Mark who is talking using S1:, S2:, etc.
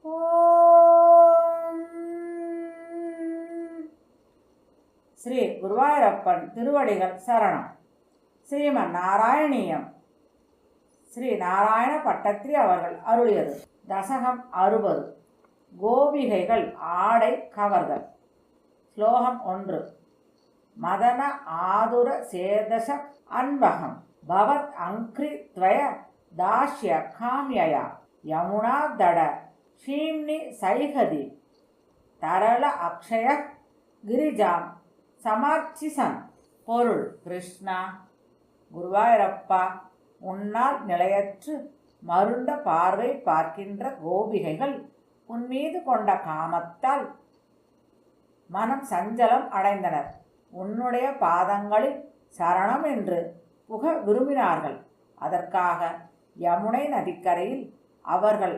S1: ஓம் ஸ்ரீ குருவாயூரப்பன் திருவடிகள் சரணம். ஸ்ரீமன் நாராயணீயம். ஸ்ரீ நாராயண பட்டத்திரி அவர்கள் அருளியது. தசகம் 60. கோபிகைகள் ஆடை கவர்தல். ஸ்லோகம் 1. மதன ஆதுர சேதச அன்பகம் பவத் அங்க்ரி த்வய தாஷ்ய காம்யயா யமுனா தட ஷீம்னி சைகதி தரள அக்ஷய கிரிஜாம் சமார்ச்சிசன். பொருள்: கிருஷ்ணா, குருவாயூரப்பா, உன்னால் நிலையற்று மருண்ட பார்வை பார்க்கின்ற கோபிகைகள் உன்மீது கொண்ட காமத்தால் மனம் சஞ்சலம் அடைந்தனர். உன்னுடைய பாதங்களில் சரணம் என்று புக விரும்பினார்கள். அதற்காக யமுனை நதிக்கரையில் அவர்கள்